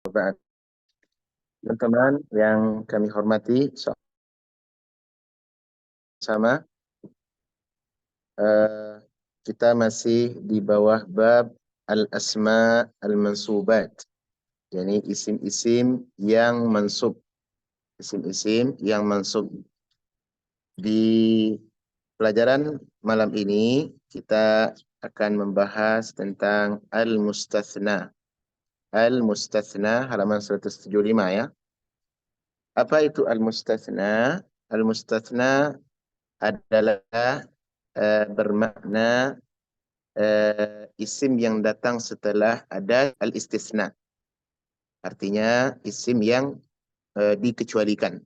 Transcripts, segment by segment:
Teman-teman yang kami hormati, sama kita masih di bawah bab al-asma al-mansubat, yakni isim-isim yang mansub. Isim-isim yang mansub. Di pelajaran malam ini kita akan membahas tentang al-mustathna. Al-mustathna halaman 175 ya. Apa itu al-mustathna? Al-mustathna adalah bermakna isim yang datang setelah ada al-istisna. Artinya isim yang dikecualikan.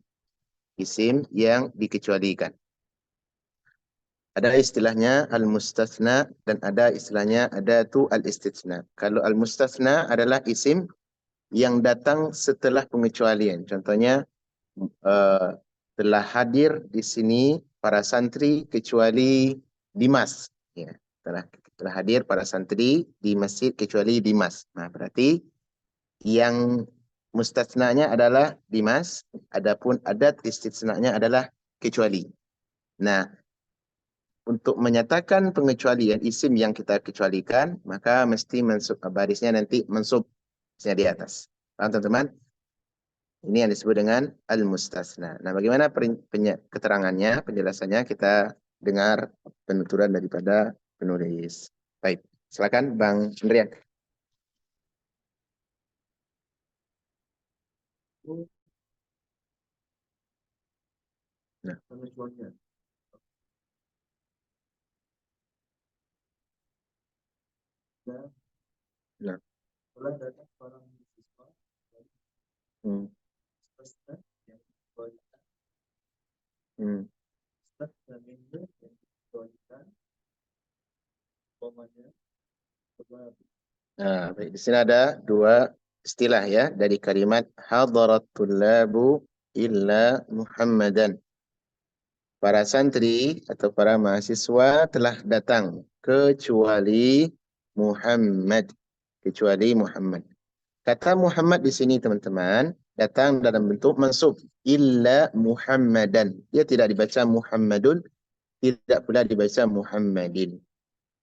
Isim yang dikecualikan. Ada istilahnya al-mustathna dan ada istilahnya ada tu al-istisna. Kalau al-mustathna adalah isim yang datang setelah pengecualian. Contohnya telah hadir di sini para santri kecuali Dimas. Ya, telah hadir para santri di masjid kecuali Dimas. Nah, berarti yang mustasnanya adalah Dimas, adapun adat istisnanya adalah kecuali. Nah, untuk menyatakan pengecualian isim yang kita kecualikan, maka mesti mensub barisnya nanti mensub di atas. Paham teman-teman? Ini yang disebut dengan al-mustasna. Nah, bagaimana keterangannya, penjelasannya, kita dengar penuturan daripada penulis. Baik, silakan Bang Andrian. Nah, pengecualian. Nah, hmm. Hmm. Nah, baik. Di sini ada dua istilah ya dari kalimat hadarat tullabu illa Muhammadan. Para santri atau para mahasiswa telah datang kecuali Muhammad. Kecuali Muhammad. Kata Muhammad di sini teman-teman datang dalam bentuk mansub illa Muhammadan. Dia tidak dibaca Muhammadun, tidak pula dibaca Muhammadin.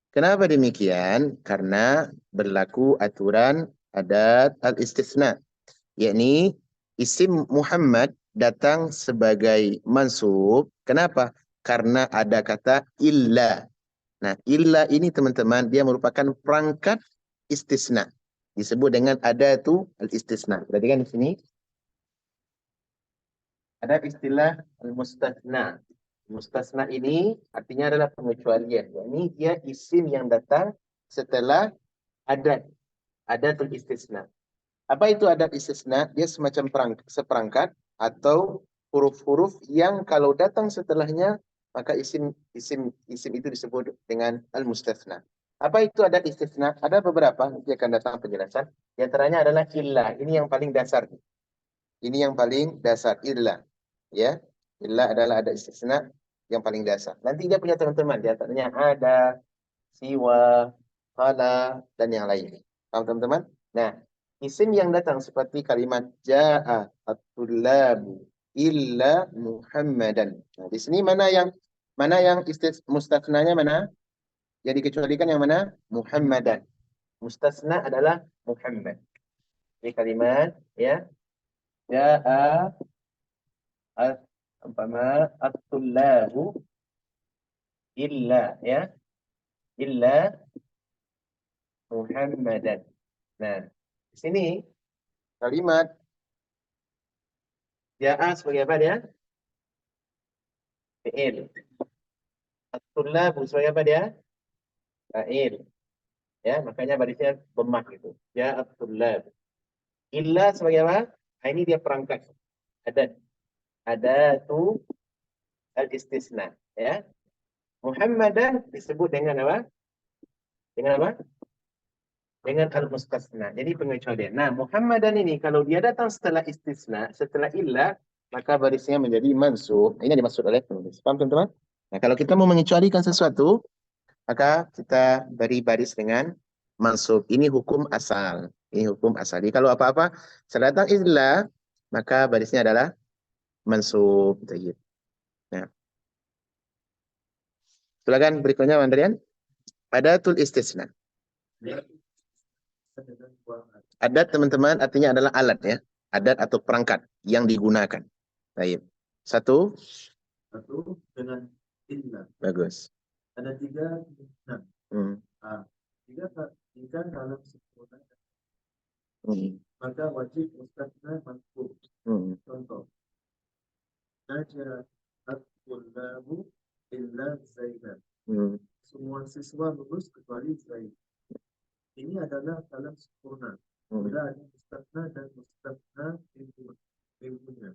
Kenapa demikian? Karena berlaku aturan adat al-istisna, yakni isim Muhammad datang sebagai mansub. Kenapa? Karena ada kata illa. Nah, illa ini teman-teman dia merupakan perangkat istisna. Disebut dengan adatu al-istisna. Perhatikan di sini ada istilah al-mustathna. Mustasna ini artinya adalah pengecualian. Ini dia isim yang datang setelah adat. Adatul istisna. Apa itu adat istisna? Dia semacam seperangkat atau huruf-huruf yang kalau datang setelahnya maka isim itu disebut dengan al-mustathna. Apa itu adat istisna? Ada beberapa, nanti akan datang penjelasan. Di antaranya adalah illa. Ini yang paling dasar. Ini yang paling dasar, illa. Ya, illa adalah adat istisna yang paling dasar. Nanti dia punya teman-teman. Di antaranya ada, siwa, khala, dan yang lain. Paham teman-teman? Nah, isim yang datang seperti kalimat ja'a at-tullabu illa Muhammadan. Nah, di sini mana yang mustasnanya mana? Yang dikecualikan yang mana? Muhammadan. Mustasna adalah Muhammad. Ini kalimat ya. Ja'a at-tullabu illa ya. Illa Muhammadan. Nah, di sini kalimat ja'a sebagai apa dia? Fi'il. At-tullabu sebagai apa dia? Fa'il. Ya, makanya barisnya bemak itu. Ja'a at-tullab. Illa sebagai apa? Nah, ini dia perangkat. Ada tu al-istisna. Ya. Muhammadan disebut dengan apa? Dengan apa? Dengan al-mustasna. Jadi pengecualian. Nah, Muhammadan ini kalau dia datang setelah istisna, setelah illa, maka barisnya menjadi mansub. Ini yang dimaksud oleh penulis. Paham teman-teman? Nah, kalau kita mau mengecualikan sesuatu, maka kita beri baris dengan mansub. Ini hukum asal. Ini hukum asal. Jadi kalau apa-apa setelah datang illa, maka barisnya adalah mansub. Tayyib. Nah, silakan berikutnya Mandrian. Adatul istisna. Adat teman-teman artinya adalah alat ya. Adat atau perangkat yang digunakan. Baik. Satu. Satu dengan illa. Bagus. Ada tiga. Jika dalam sempurna maka wajib mustasna mansub. Contoh. Naja at-tullabu illa Zaidan. Semua siswa lulus kecuali Zaid. Ini adalah dalam sempurna. Bila ada mustasna dan mustasna ilmunya.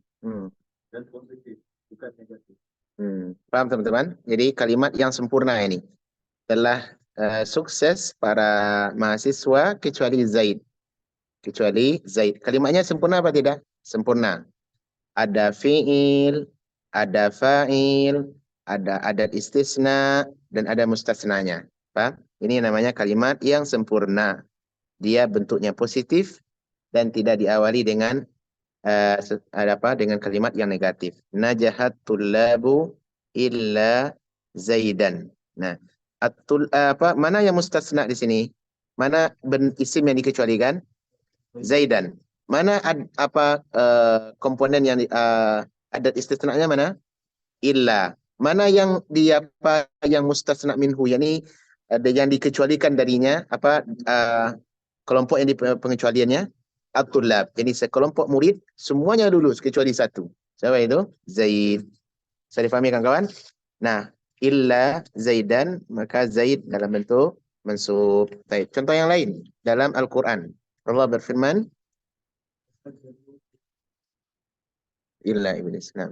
Dan positif, bukan negatif. Paham teman-teman? Jadi kalimat yang sempurna ini telah sukses para mahasiswa kecuali Zaid. Kecuali Zaid. Kalimatnya sempurna apa tidak? Sempurna. Ada fi'il, ada fa'il, ada adat istisna, dan ada mustasnanya. Paham? Ini namanya kalimat yang sempurna. Dia bentuknya positif dan tidak diawali dengan dengan kalimat yang negatif. Najahat tullabu illa Zaidan. Nah, mana yang mustasna di sini? Mana isim yang dikecualikan? Zaidan. Mana komponen yang adat istisnanya mana? Illa. Mana yang yang mustasna minhu, yakni yang dikecualikan darinya kelompok yang pengecualiannya at-tullab. Jadi sekelompok murid semuanya lulus kecuali satu. Siapa itu? Zaid. Saya difahami kan kawan? Nah, illa Zaidan, maka Zaid dalam bentuk mansub. Baik. Contoh yang lain dalam Al-Qur'an. Allah berfirman illa iblis. Nah.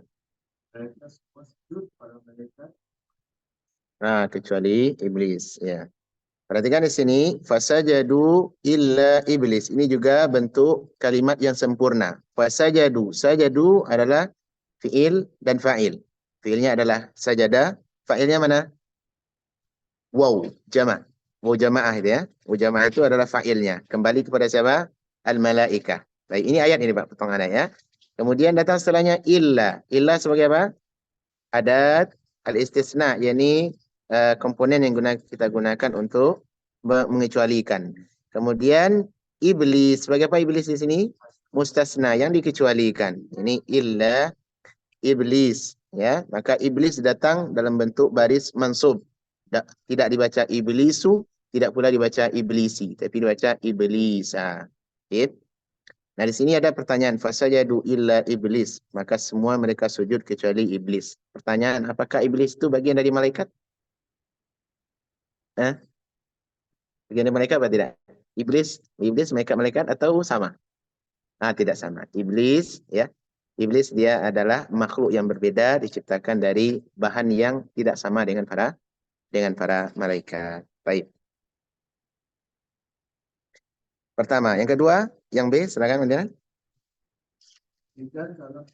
Kecuali iblis, ya. Perhatikan di sini fasajadu illa iblis. Ini juga bentuk kalimat yang sempurna. Fasajadu. Sajadu adalah fiil dan fa'il. Fiilnya adalah sajada, fa'ilnya mana? Waw, jama'. Waw jama'ah itu ya. Waw jama'ah itu adalah fa'ilnya. Kembali kepada siapa? Al-malaikah. Baik, ini ayat ini Pak, potongan ayat. Kemudian datang setelahnya illa. Illa sebagai apa? Adat al-istisna, yakni komponen yang kita gunakan untuk mengecualikan. Kemudian iblis, sebagai apa iblis di sini? Mustasna, yang dikecualikan. Ini illa iblis, ya. Maka iblis datang dalam bentuk baris mansub. Tidak dibaca iblisu, tidak pula dibaca iblisi, tapi dibaca iblisa. Okay. Nah, di sini ada pertanyaan, fasajadu illa iblis, maka semua mereka sujud kecuali iblis. Pertanyaan, apakah iblis itu bagian dari malaikat? Bagian dari malaikat atau tidak? Iblis malaikat atau sama? Tidak sama. Iblis, ya. Iblis dia adalah makhluk yang berbeda, diciptakan dari bahan yang tidak sama dengan para malaikat. Baik. Pertama, yang kedua, yang B, silakan Mandiran. Jika dalam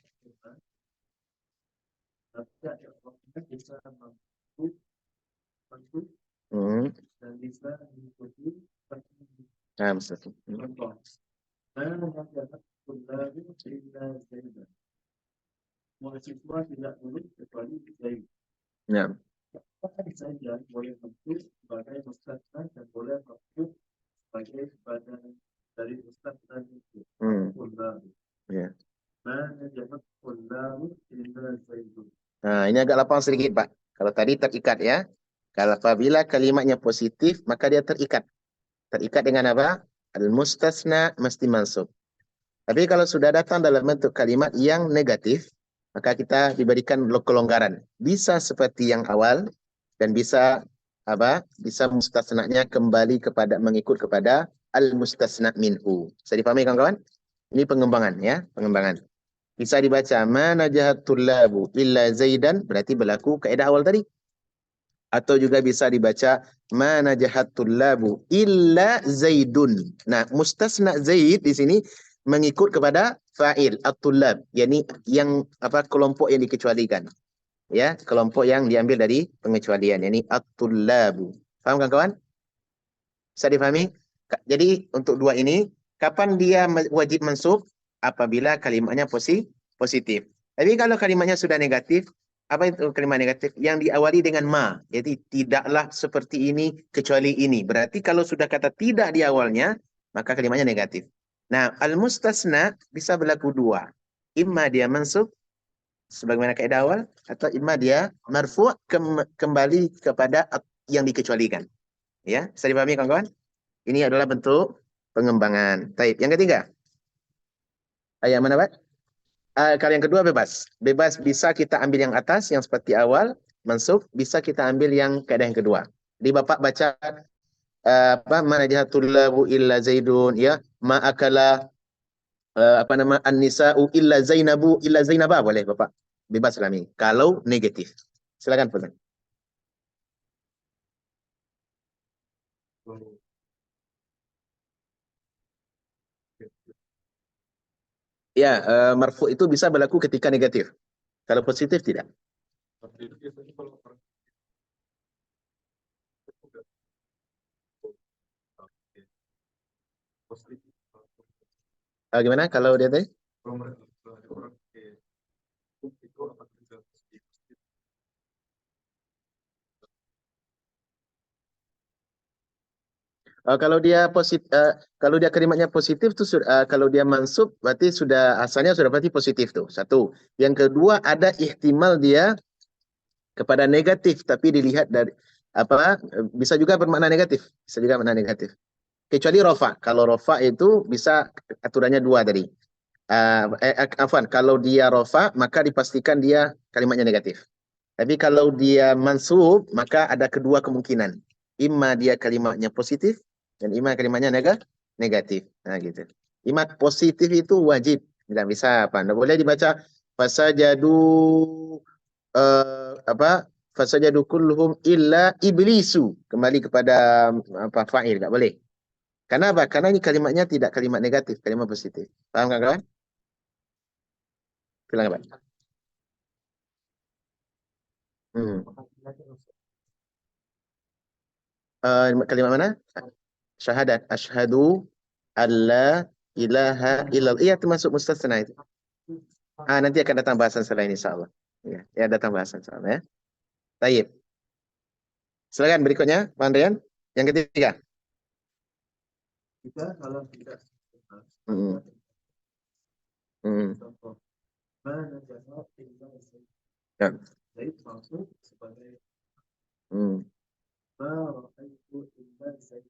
bisa mampu dan bisa mengikuti contoh. Mahasiswa tidak boleh kecuali Zaid. Ya. Saja boleh masuk sebagai mustasna dan boleh masuk sebagai badan dari mustasna itu. Ya. Mana jamak kullahu illa Zaidun. Ini agak lapang sedikit Pak. Kalau tadi terikat ya. Kalau apabila kalimatnya positif, maka dia terikat. Terikat dengan apa? Al-mustasna mesti mansub. Tapi kalau sudah datang dalam bentuk kalimat yang negatif, maka kita diberikan kelonggaran. Bisa seperti yang awal dan bisa Bisa mustasnanya kembali mengikut kepada al-mustasna minhu. Bisa dipahami kawan-kawan? Ini pengembangan ya, pengembangan. Bisa dibaca mana jahatul labu illa Zaidan, berarti berlaku kaidah awal tadi. Atau juga bisa dibaca mana jahatul labu illa Zaidun. Nah, mustasna Zaid di sini mengikut kepada fa'il at-tullab, yakni yang kelompok yang dikecualikan. Ya, kelompok yang diambil dari pengecualian, yakni at-tullabu. Paham kan kawan? Bisa difahami? Jadi untuk dua ini Kapan dia wajib mansub? Apabila kalimatnya positif. Tapi kalau kalimatnya sudah negatif, apa itu kalimat negatif? Yang diawali dengan ma. Jadi tidaklah seperti ini kecuali ini. Berarti kalau sudah kata tidak di awalnya, maka kalimatnya negatif. Nah, al-mustasna bisa berlaku dua. Imma dia mansub sebagaimana kaidah awal, atau imma dia marfu' kembali kepada yang dikecualikan. Ya, bisa dipahami kawan-kawan? Ini adalah bentuk pengembangan. Taib. Yang ketiga. Ayat mana, Pak? Kalau yang kedua bebas. Bebas bisa kita ambil yang atas, yang seperti awal, mansub. Bisa kita ambil yang kaidah yang kedua. Jadi Bapak baca apa mana jahatul labu illa zaidun, ya, ma akala apa nama an-nisa'u illa zainabu illa zainaba, boleh Bapak. Bebas Lami. Kalau negatif. Silakan Pak. Ya, marfu itu bisa berlaku ketika negatif. Kalau positif tidak. Gimana kalau dia tadi? Kalau dia positif, kalau dia kalimatnya positif tuh, kalau dia mansub berarti sudah asalnya sudah berarti positif tuh. Satu. Yang kedua ada ihtimal dia kepada negatif, tapi dilihat dari apa, bisa juga bermakna negatif, bisa juga bermakna negatif. Kecuali rofa. Kalau rofa itu bisa aturannya dua tadi. Afwan, kalau dia rofa maka dipastikan dia kalimatnya negatif. Tapi kalau dia mansub maka ada kedua kemungkinan. Imma dia kalimatnya positif dan imma kalimatnya negatif. Nah gitu. Imma positif itu wajib. Tidak bisa apa? Tidak boleh dibaca fasajadu apa? Fasajadu kulluhum illa iblisu. Kembali kepada apa, fa'il, enggak boleh. Karena apa? Karena ini kalimatnya tidak kalimat negatif, kalimat positif. Paham kan kawan? Silakan, Pak. Hmm. Kalimat mana? Syahadat. Asyhadu alla ilaha illallah. Iya, termasuk mustasna itu. Nanti akan datang bahasan selain insyaAllah. Ya, ya datang bahasan insyaAllah ya. Taib. Silakan berikutnya, Pak Andrian. Yang ketiga. Jika kalau tidak sempurna, Hmm. Hmm. contoh, mana jahat tinggal Ya. Zaid masuk sebagai Hmm. itu tinggal Zaid.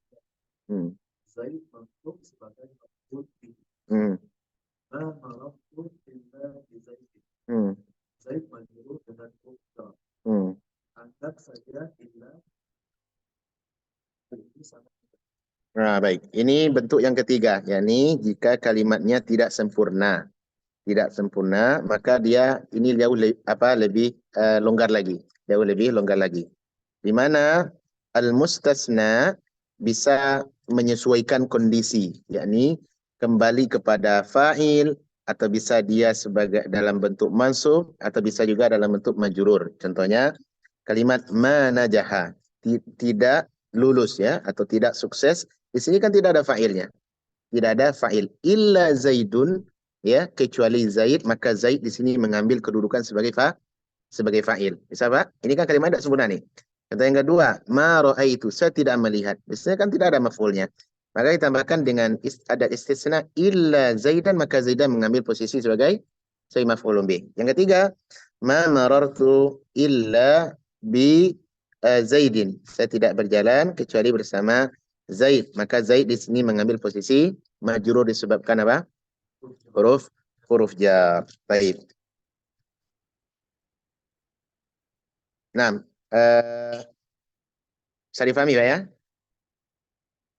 Hmm. Zaid masuk sebagai makhluk tinggi. Hmm. Maraftu tinggal di Zaid. Hmm. Zaid majrur dengan ukta. Hmm. Anggap saja illa ini sama. Nah, baik. Ini bentuk yang ketiga, yakni jika kalimatnya tidak sempurna. Tidak sempurna, maka dia ini jauh lebih longgar lagi. Jauh lebih longgar lagi. Di mana al-mustasna bisa menyesuaikan kondisi, yakni kembali kepada fa'il, atau bisa dia sebagai dalam bentuk mansub, atau bisa juga dalam bentuk majrur. Contohnya kalimat manajaha, tidak lulus ya, atau tidak sukses. Di sini kan tidak ada fa'ilnya. Tidak ada fa'il. Illa Zaidun, ya, kecuali Zaid, maka Zaid di sini mengambil kedudukan sebagai sebagai fa'il. Bisa Pak? Ini kan kalimat tidak sempurna nih. Kata yang kedua, ma ra'aitu, saya tidak melihat. Biasanya kan tidak ada maf'ulnya. Maka ditambahkan dengan adat istisna illa Zaidan, maka Zaidan mengambil posisi sebagai maf'ulun bih. Yang ketiga, ma marartu illa bi Zaidin. Saya tidak berjalan kecuali bersama Zaid. Maka Zaid di sini mengambil posisi majrur disebabkan apa? Huruf huruf jar. Baik. Nah, bisa difahami Pak ya?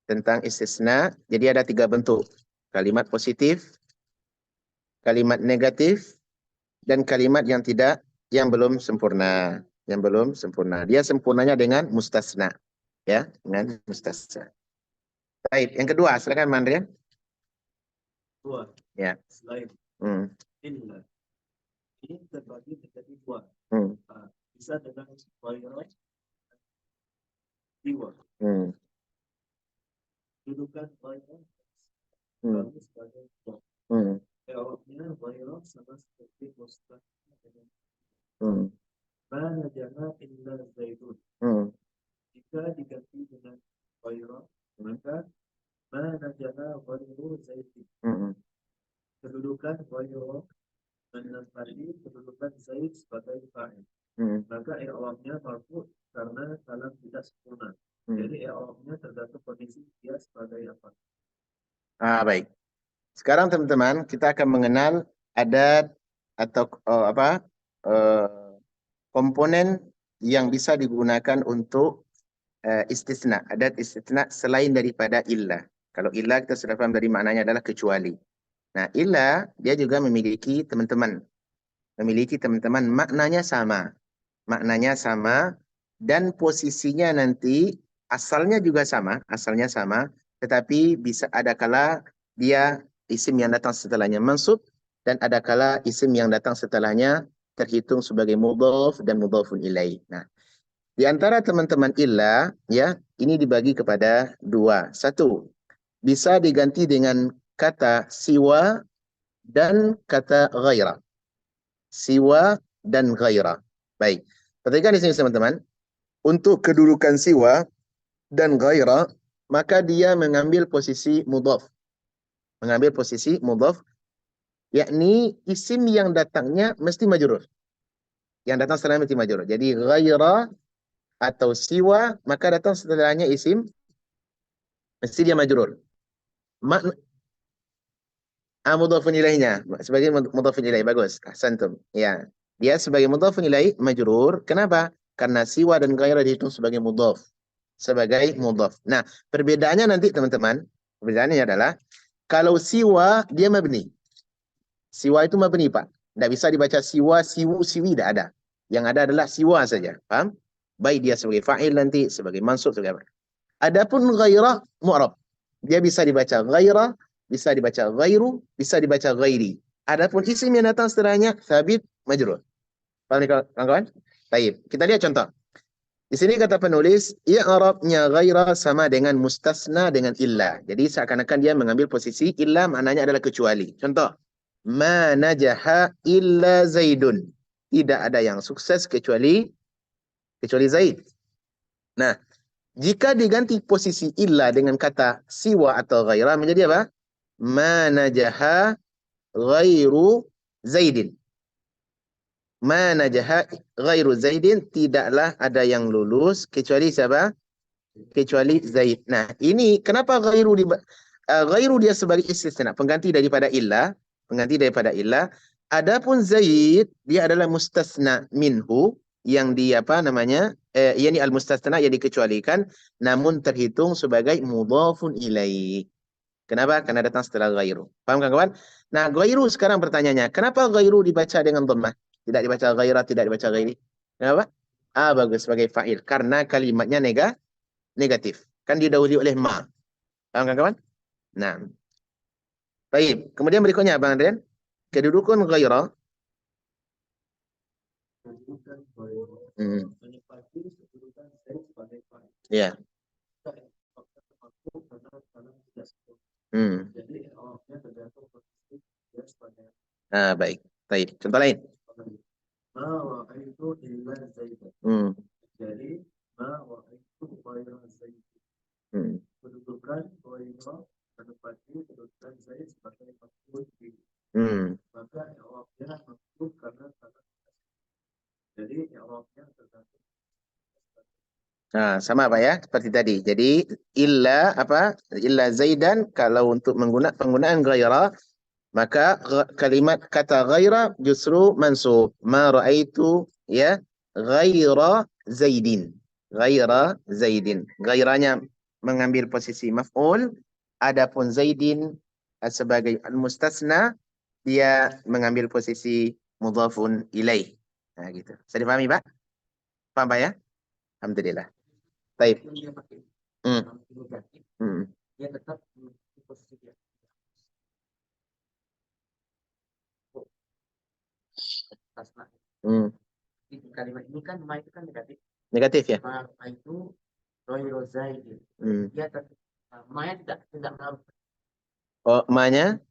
Tentang istisna. Jadi ada 3 bentuk. Kalimat positif, kalimat negatif, dan kalimat yang belum sempurna. Yang belum sempurna. Dia sempurnanya dengan mustasna. Ya, dengan mustasna. Baik, yang kedua, silakan Mandrian. Dua. Ya. Selain Hmm. illa. Ini terbagi menjadi dua. Hmm. Bisa dengan viral dua. Hmm. Dudukan viral. Hmm. Hmm. I'rabnya ghaira sama seperti mustaqna dengan Hmm. ma najala illa zaidun. Hmm. Jika diganti dengan ghaira, maka ma najala ghairu zaidin. Hmm. Kedudukan ghaira menempati kedudukan zaid sebagai fa'il. Hmm. Maka i'rabnya marfu karena kalam tidak sempurna. Hmm. Jadi i'rabnya tergantung kondisi dia sebagai apa. Baik. Sekarang teman-teman kita akan mengenal adat atau komponen yang bisa digunakan untuk istisna, adat istisna selain daripada illa. Kalau illa kita sudah paham dari maknanya adalah kecuali. Nah, illa dia juga memiliki teman-teman maknanya sama. Maknanya sama dan posisinya nanti asalnya sama, tetapi bisa ada kala dia isim yang datang setelahnya mansub dan ada kala isim yang datang setelahnya terhitung sebagai mudhaf dan mudhafun ilaih. Nah, di antara teman-teman illa ya, ini dibagi kepada dua. Satu, bisa diganti dengan kata siwa dan kata ghaira. Siwa dan ghaira. Baik. Perhatikan di sini teman-teman. Untuk kedudukan siwa dan ghaira, maka dia mengambil posisi mudhaf. Mengambil posisi mudhaf, yakni isim yang datangnya mesti majrur. Yang datang setelahnya mesti majrur. Jadi ghaira atau siwa, maka datang setelahnya isim, mesti dia majrur. Makna mudhafun ilaihnya sebagai mudhafun ilaih, bagus. Ahsantum. Ya. Dia sebagai mudhafun ilaih majrur. Kenapa? Karena siwa dan ghaira dihitung sebagai mudhaf. Sebagai mudhaf. Nah, perbedaannya nanti teman-teman, perbedaannya adalah kalau siwa dia mabni. Siwa itu mabni, Pak. Tidak bisa dibaca siwa, siwu, siwi, tidak ada. Yang ada adalah siwa saja. Paham? Baik dia sebagai fa'il nanti, sebagai mansub, sebagai apa. Adapun ghaira mu'rab. Dia bisa dibaca ghaira, bisa dibaca ghairu, bisa dibaca ghairi. Adapun isim yang datang setelahnya thabit majrur. Paham ni kawan-kawan? Baik, kita lihat contoh. Di sini kata penulis, i'rabnya ghaira sama dengan mustasna dengan illa. Jadi seakan-akan dia mengambil posisi illa maknanya adalah kecuali. Contoh, ma najaha illa zaidun. Tidak ada yang sukses kecuali Zaid. Nah, jika diganti posisi illa dengan kata siwa atau ghaira menjadi apa? Ma najaha ghairu Zaidin. Ma najaha ghairu Zaidin, tidaklah ada yang lulus kecuali siapa? Kecuali Zaid. Nah, ini kenapa ghairu dia sebagai istisna, pengganti daripada illa, Adapun Zaid dia adalah mustasna minhu yang di yakni al-mustasna yang dikecualikan namun terhitung sebagai mudhafun ilaih. Kenapa? Karena datang setelah ghairu. Paham kan kawan? Nah, ghairu sekarang pertanyaannya, kenapa ghairu dibaca dengan dhammah? Tidak dibaca ghaira, tidak dibaca ghairi. Kenapa? Bagus sebagai fa'il karena kalimatnya negatif. Kan didahului oleh ma. Paham kan kawan? Nah, baik. Kemudian berikutnya Bang Adrian. Kedudukan ghaira. Kedudukan ghaira menempati kedudukan zaid sebagai fa'il. Ya. Karena kalam tidak sempurna. Jadi i'rabnya tergantung kondisi dia sebagai. Baik. Baik. Contoh lain. Ma wa'aitu illa zaidan. Jadi ma wa'aitu ghaira zaidin. Kedudukan ghaira menempati kedudukan zaid sebagai maf'ul bihi. Maka i'rabnya maf'ul karena kalam. Jadi i'rabnya tergantung. Sama Pak ya, seperti tadi. Jadi illa zaidan, kalau untuk penggunaan ghaira, maka kalimat kata ghaira justru mansub. Ma ra'aitu ya ghaira zaidin. Ghaira zaidin. Ghairanya mengambil posisi maf'ul, adapun zaidin sebagai al-mustasna dia mengambil posisi mudhafun ilaih. Nah gitu. Bisa dipahami Pak? Paham Pak ya? Alhamdulillah. Baik. Dia pakai negatif, dia tetap di posisi dia. Tasna. Di kalimat ini kan ma itu kan negatif. Negatif ya? Ma itu ghairu zaidin. Dia tetap ma-nya tidak Oh, ma-nya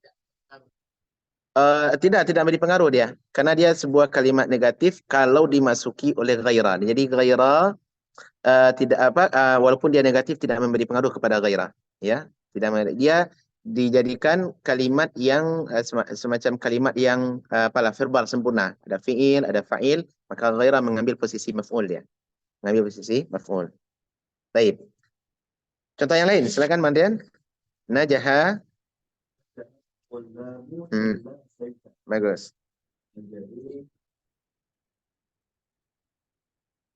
Tidak beri pengaruh dia. Karena dia sebuah kalimat negatif kalau dimasuki oleh ghairah. Jadi ghairah tidak apa walaupun dia negatif tidak memberi pengaruh kepada ghairah. Ya, dia dijadikan kalimat yang semacam kalimat yang apalah verbal sempurna. Ada fiil, ada fa'il, maka ghairah mengambil posisi maf'ul dia. Mengambil posisi maf'ul. Baik. Contoh yang lain, silakan Mandian. Najaha. Wallamu Hmm, illa zaita. bagus. Menjadi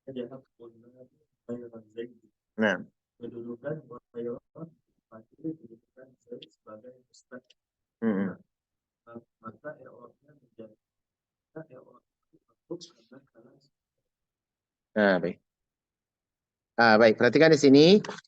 najaha wallamu ghairan zaiti. Nah, Kedudukan ghairan pasti kedudukan zaid sebagai ustaz. hmm. Maka i'rabnya menjadi i'rabnya masuk karena kalam. Baik. Baik, perhatikan di sini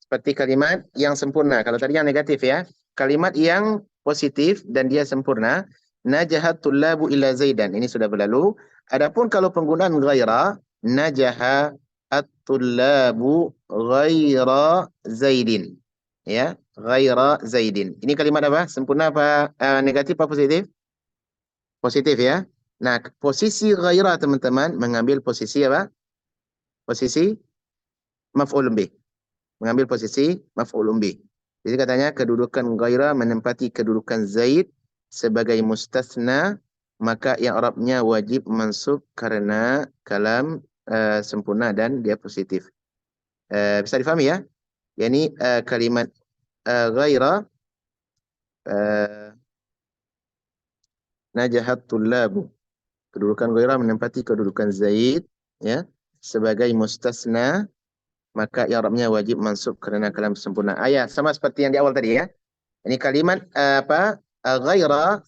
seperti kalimat yang sempurna. Kalau tadi yang negatif ya. Kalimat yang positif dan dia sempurna. Najahat tullabu ila zaidan. Ini sudah berlalu. Adapun kalau penggunaan ghaira, najaha at-tullabu ghaira zaidin. Ya, ghaira zaidin. Ini kalimat apa? Sempurna apa? Negatif apa positif? Positif ya. Nah, posisi ghaira teman-teman mengambil posisi apa? Posisi maf'ul bih. Mengambil posisi maf'ulun bih. Jadi katanya kedudukan ghaira menempati kedudukan zaid sebagai mustasna, maka yang Arabnya wajib mansub karena kalam sempurna dan dia positif. Bisa difahami ya? Yani kalimat ghaira najahat tullabu. Kedudukan ghaira menempati kedudukan zaid ya sebagai mustasna, maka i'rabnya wajib mansub karena kalam sempurna. Ayat sama seperti yang di awal tadi ya. Ini kalimat ghaira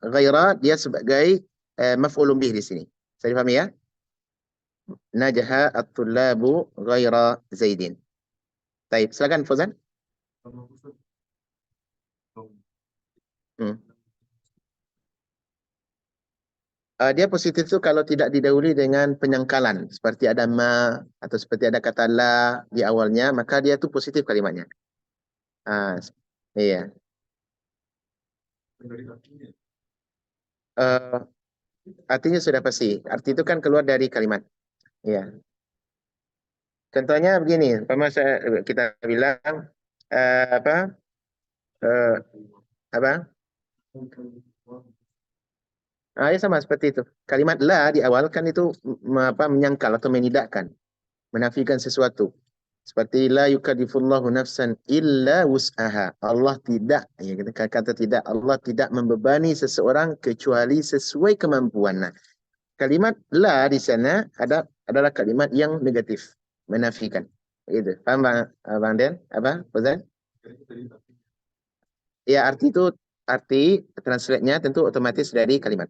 ghaira dia sebagai maf'ulun bih di sini. Saya difahami ya? Najaha at-tullabu ghaira zaidin. Baik, silakan Fauzan. Kalau khusus Hmm. Dia positif itu kalau tidak didahului dengan penyangkalan seperti ada ma atau seperti ada kata la di awalnya, maka dia itu positif kalimatnya. Ah, iya. dari artinya Eh, Artinya sudah pasti. Arti itu kan keluar dari kalimat. Iya. Contohnya begini, kita bilang apa? eh, apa? Ya sama seperti itu. Kalimat la di awal kan itu menyangkal atau menidakkan, menafikan sesuatu. Seperti la yukallifullahu nafsan illa wus'aha. Allah tidak, ya kita kata tidak, Allah tidak membebani seseorang kecuali sesuai kemampuan. Nah, kalimat la di sana adalah kalimat yang negatif, menafikan. Itu. Paham Bang Den? Apa? Fauzan? Ya, arti translate-nya tentu otomatis dari kalimat.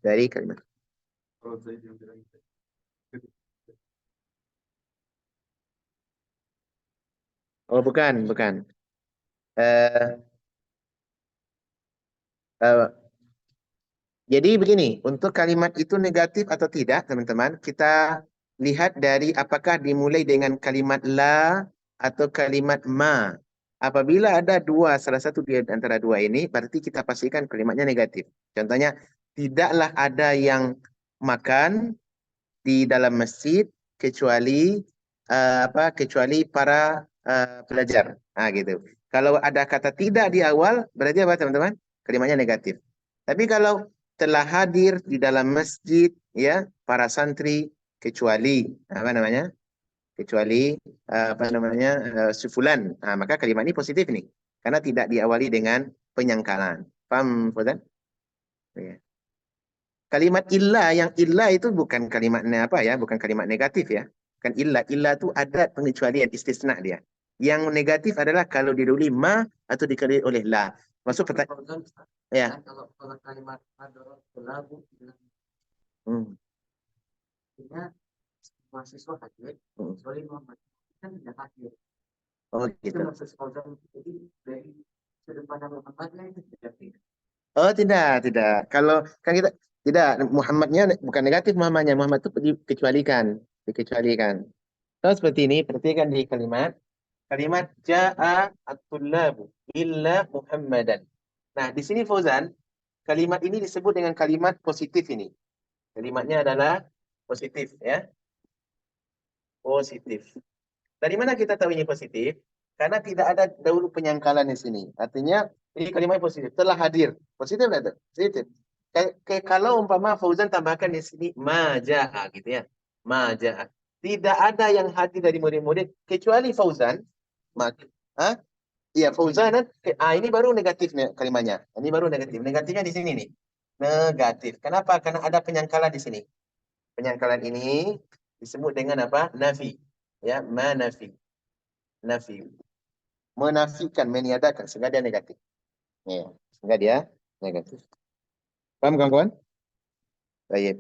Dari kalimat. kalau saya yang bilang Oh, bukan. Eh, eh, jadi begini, untuk kalimat itu negatif atau tidak, teman-teman, kita lihat dari apakah dimulai dengan kalimat la atau kalimat ma. Apabila ada salah satu di antara dua ini, berarti kita pastikan kalimatnya negatif. Contohnya, tidaklah ada yang makan di dalam masjid kecuali kecuali para pelajar. Gitu. Kalau ada kata tidak di awal, berarti apa teman-teman? Kalimatnya negatif. Tapi kalau telah hadir di dalam masjid ya para santri kecuali apa namanya? Kecuali sufulan. Maka kalimat ini positif nih. Karena tidak diawali dengan penyangkalan. Paham, Fauzan? Ya. Kalimat illa, yang illa itu bukan kalimatnya apa ya, bukan kalimat negatif ya. Bukan illa, illa itu ada pengecualian istisna dia. Yang negatif adalah kalau didahului ma atau dikali oleh la. Masuk pertanyaan ya. kalau kalimat adalah lagu Hmm. mahasiswa hadir, kecuali Muhammad kan tidak hadir. Oh Itu gitu. maksud sekolah jadi dari sudut pandang Muhammadnya itu tidak tidak. Oh tidak. Kalau kan kita tidak, Muhammadnya bukan negatif, Muhammad itu dikecualikan. Kalau seperti ini, perhatikan di kalimat ja'a at-tullabu illa Muhammadan. Nah, di sini Fauzan, kalimat ini disebut dengan kalimat positif ini. Kalimatnya adalah positif, ya. Positif. Dari mana kita tahu ini positif? Karena tidak ada dahulu penyangkalan di sini. Artinya ini kalimat positif. Telah hadir. Positif atau positif? Kalau umpama Fauzan tambahkan di sini maja'a gitu ya. Maja'a. Tidak ada yang hadir dari murid-murid kecuali Fauzan. Ha? Iya, Fauzan. Ini baru negatif kalimatnya. Ini baru negatif. Negatifnya di sini nih. Negatif. Kenapa? Karena ada penyangkalan di sini. Penyangkalan ini disebut dengan apa? Nafi. Ya, manafi. Nafi. Menafikan, meniadakan, sehingga dia negatif. Ya, sehingga dia negatif. Paham kawan-kawan? Baik.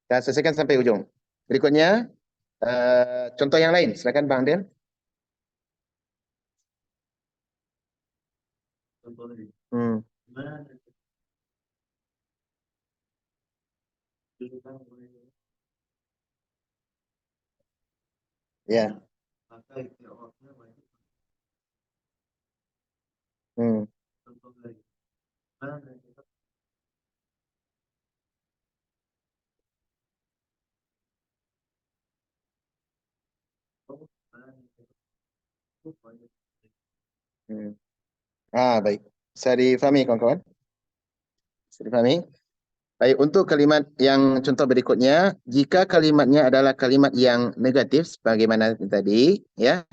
Kita selesaikan sampai ujung. Berikutnya, contoh yang lain. Silakan Bang Del. Contoh lagi. Mana kedudukan boleh Ya. maka jawabnya wajib. Contoh lagi. Mana kita Baik. Bisa difahami kawan-kawan? Bisa difahami? Baik, untuk kalimat yang contoh berikutnya, jika kalimatnya adalah kalimat yang negatif sebagaimana tadi, ya.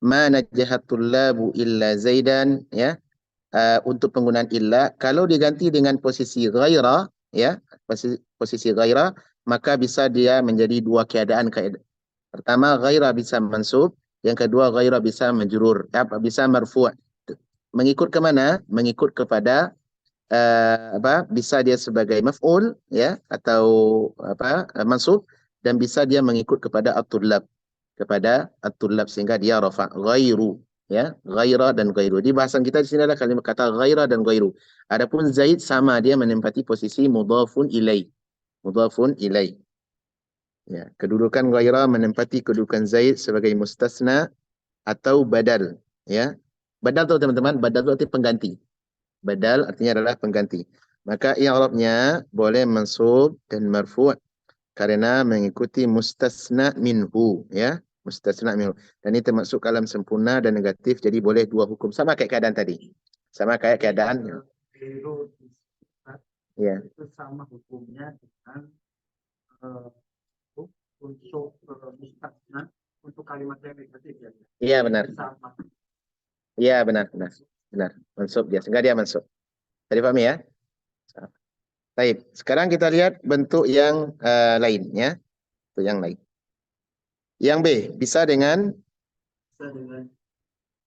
Ma najahatul labu illa zaidan, ya. Untuk penggunaan illa, kalau diganti dengan posisi ghaira, ya, posisi ghaira, maka bisa dia menjadi dua keadaan. Pertama, ghaira bisa mansub, yang kedua ghaira bisa majrur, bisa marfu'. Mengikut ke mana? Mengikut kepada bisa dia sebagai maf'ul, ya, atau mansub, dan bisa dia mengikut kepada at-tullab, sehingga dia rafa' ghairu, ya, ghaira dan ghairu. Di bahasan kita di sini adalah kalimat kata ghaira dan ghairu. Adapun Zaid sama, dia menempati posisi mudhafun ilai. Mudhafun ilai. Ya, kedudukan ghaira menempati kedudukan Zaid sebagai mustasna atau badal, ya. Badal tu teman-teman, badal tu arti pengganti. Badal artinya adalah pengganti. Maka i'rabnya boleh mansub dan marfu' karena mengikuti mustasna minhu, ya. Mustasna minhu. Dan ini termasuk kalam sempurna dan negatif, jadi boleh dua hukum. Sama kayak keadaan tadi. Sama kayak keadaan. Ya. itu sama hukumnya dengan untuk mustasna untuk kalimat yang negatif ya. Iya benar. Sama. Iya benar. Mansub dia. Sehingga dia mansub. Tadi pahami ya? Baik. Sekarang kita lihat bentuk yang lain, ya. Bentuk yang lain. Yang B bisa dengan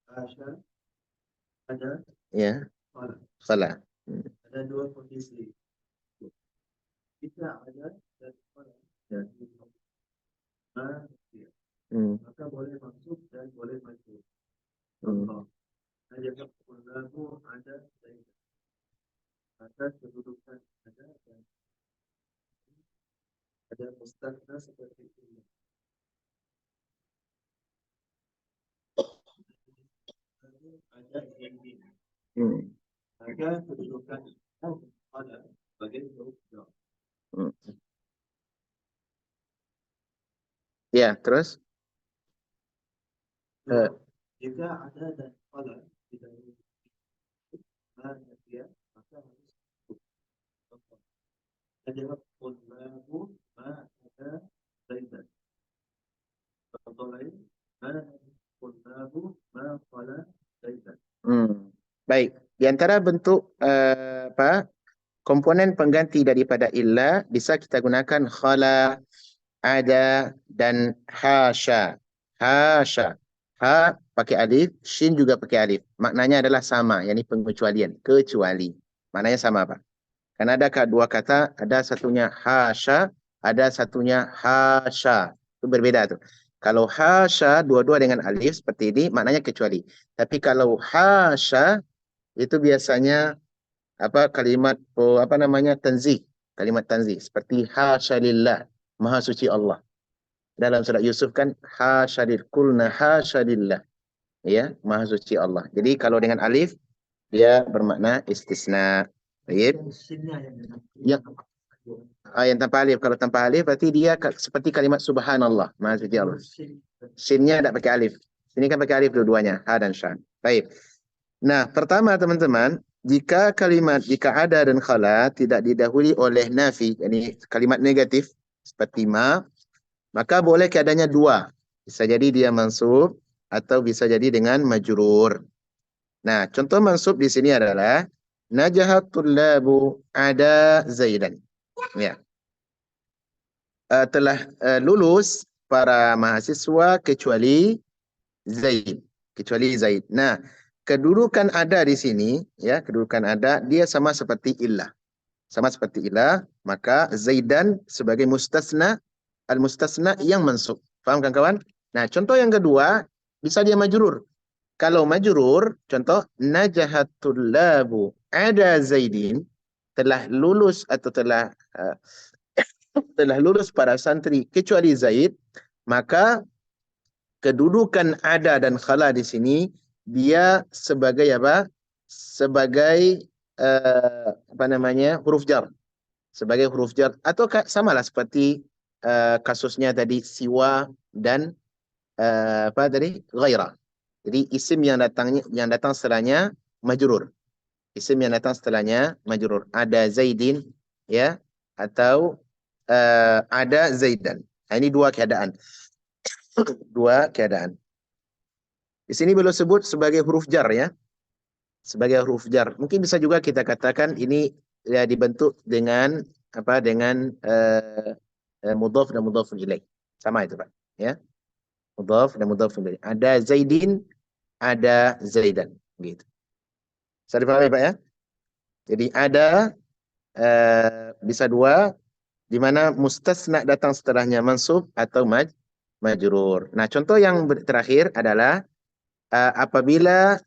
Asya, ada, ya, salah. ada dua kondisi. Jika ada dan dan maka boleh masuk dan boleh masuk. Contoh, ada kepunaanmu ada dan ada kedudukan ada dan ada mustasna seperti ini. Ada yang ini. Maka kedudukan ada bagian kedudukan. Ya, terus? Jika ada dan pada tidak dia maka harus ada punlabu ma ada zaidan. Contoh lain, ma punlabu ma qala zaidan. Baik. Di antara bentuk komponen pengganti daripada illa bisa kita gunakan khala, ada, dan hasya. Hasya. Ha pakai alif, shin juga pakai alif. Maknanya adalah sama, yakni pengecualian, kecuali. Maknanya sama, Pak. Karena ada dua kata, ada satunya hasya, ada satunya hasya. Itu berbeda tuh. Kalau hasya dua-dua dengan alif seperti ini, maknanya kecuali. Tapi kalau hasya itu biasanya kalimat tanzih, kalimat tanzih seperti hasya lillah, maha suci Allah. Dalam surat Yusuf kan hasya lillah, kulna hasya lillah, ya, maha suci Allah. Jadi kalau dengan alif Dia bermakna istisna. Baik. Ya. Yang tanpa alif. Kalau tanpa alif berarti dia seperti kalimat subhanallah. Maksudnya Allah. Shinnya tidak pakai alif. Ini kan pakai alif dua-duanya. Ha dan shan. Baik. Nah, pertama teman-teman, jika ada dan khala tidak didahului oleh nafi, ini kalimat negatif seperti ma, maka boleh keadaannya dua. Bisa jadi dia mansub atau bisa jadi dengan majrur. Nah, contoh mansub di sini adalah najahat tullabu ada Zaidan. Ya. Telah lulus para mahasiswa kecuali Zaid. Kecuali Zaid. Nah, kedudukan ada di sini, ya, kedudukan ada, dia sama seperti illah. Sama seperti illah, maka Zaidan sebagai mustasna, al-mustasna yang mansub. Faham kan kawan? Nah, contoh yang kedua, bisa dia majrur. Kalau majrur, contoh, najahatul labu ada Zaidin, telah lulus atau telah lulus para santri kecuali Zaid, maka kedudukan ada dan khala di sini dia sebagai apa? Sebagai apa namanya? Huruf jar. Sebagai huruf jar atau samalah seperti kasusnya tadi siwa dan apa tadi? Ghaira. Jadi isim yang datang setelahnya majrur. Isim yang datang setelahnya majrur. Ada Zaidin ya atau ada Zaidan. Nah, ini dua keadaan. Dua keadaan. Di sini beliau sebut sebagai huruf jar ya. Sebagai huruf jar. Mungkin bisa juga kita katakan ini ya dibentuk dengan apa? Dengan mudhaf dan mudhaf ilaih. Sama itu, Pak. Ya. Mudhaf dan mudhaf ilaih. Ada Zaidin, ada Zaidan, gitu. Bisa dipahami, Pak ya? Jadi ada bisa dua di mana mustasna datang setelahnya mansub atau majrur. Nah, contoh yang terakhir adalah apabila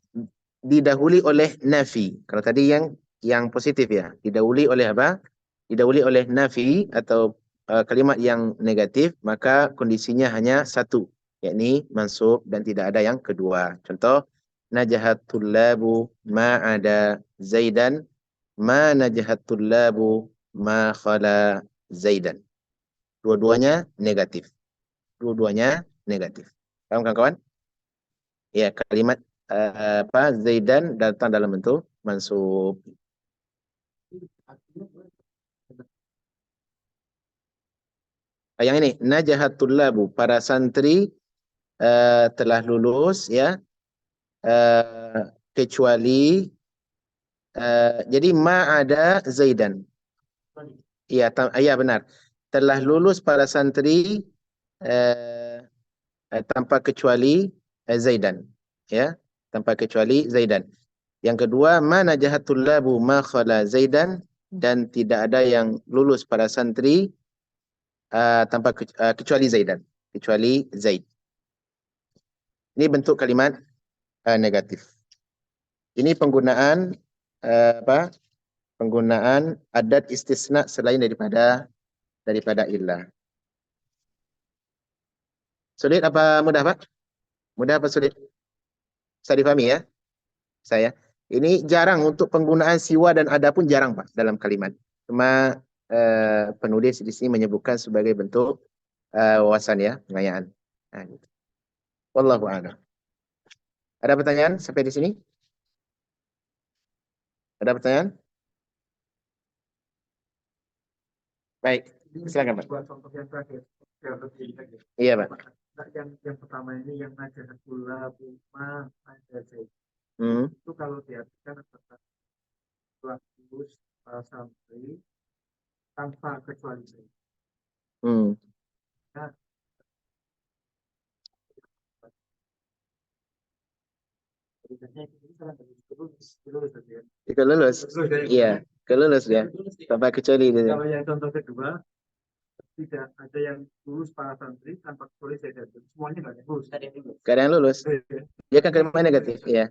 didahului oleh nafi. Kalau tadi yang positif ya, didahului oleh apa? Didahului oleh nafi atau kalimat yang negatif, maka kondisinya hanya satu, yakni mansub dan tidak ada yang kedua. Contoh, najahat tullabu ma ada Zaidan, ma najahat tullabu ma khala Zaidan. Dua-duanya negatif. Dua-duanya negatif. Paham kan kawan? Ya, kalimat apa Zaidan datang dalam bentuk mansub. Yang ini najahatul labu, para santri telah lulus ya kecuali jadi ma ada Zaidan. Iya, iya benar. Telah lulus para santri tanpa kecuali Zaidan. Ya, tanpa kecuali Zaidan. Yang kedua, ma najahatul labu ma khala Zaidan, dan tidak ada yang lulus para santri tanpa kecuali Zaidan, kecuali Zaid. Ini bentuk kalimat negatif. Ini penggunaan apa? Penggunaan adat istisna selain daripada illah. Sulit apa mudah, Pak? Mudah apa sulit? Bisa difahami ya? Saya. Ini jarang untuk penggunaan siwa dan ada pun jarang, Pak, dalam kalimat. Cuma penulis di sini menyebutkan sebagai bentuk wawasan ya, pengayaan. Nah, gitu. Wallahu a'lam. Ada pertanyaan sampai di sini? Ada pertanyaan? Baik, silakan Pak. Buat contoh yang terakhir, yang lebih terakhir. Iya Pak. Nah, yang pertama ini yang najahatul labu ma ada Zaid. Hmm. Itu kalau diartikan setelah lulus santri tanpa kecuali Zaid. Hmm. Nah, Kelulus. Iya, kelulus ya. Tanpa kecuali. Kalau yang contoh kedua, tidak ada yang lulus para santri tanpa kecuali Zaid. Semuanya nggak ada yang lulus. Gak ada yang lulus. Dia kan kalimat negatif, ya.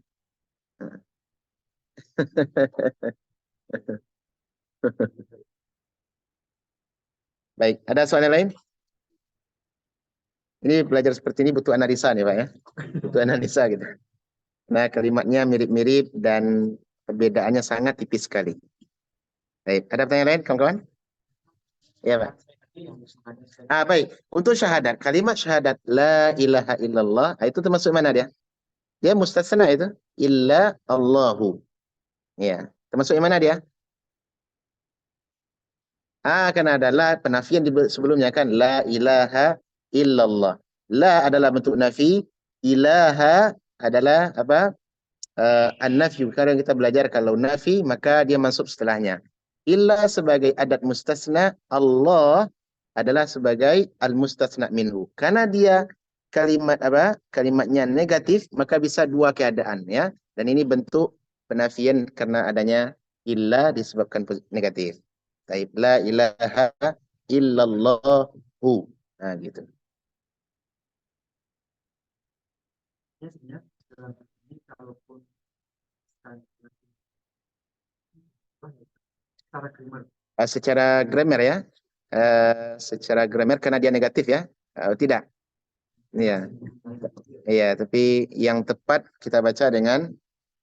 Baik, ada soal lain? Ini belajar seperti ini butuh analisa nih Pak ya. Butuh analisa gitu. Nah, kalimatnya mirip-mirip dan Perbedaannya sangat tipis sekali. Baik, ada pertanyaan lain kawan-kawan? Ya, Pak. Baik. Untuk syahadat, kalimat syahadat la ilaha illallah, itu termasuk mana dia? Dia mustasna itu. Illa Allahu. Ya. Termasuk yang mana dia? Kan ada la penafian sebelumnya kan. La ilaha illallah. La adalah bentuk nafi. Ilaha adalah apa? An-nafi. Sekarang kita belajar kalau nafi, maka dia masuk setelahnya. Illa sebagai adat mustasna, Allah adalah sebagai al-mustasna minhu. Karena dia kalimat apa? Kalimatnya negatif, maka bisa dua keadaan ya. Dan ini bentuk penafian karena adanya illa disebabkan negatif. Taib la ilaha illallahu. Nah, gitu. Ya, sebenarnya dalam ini kalaupun secara grammar. Secara grammar ya. Secara grammar karena dia negatif ya. Tidak. Iya. Iya, tapi yang tepat kita baca dengan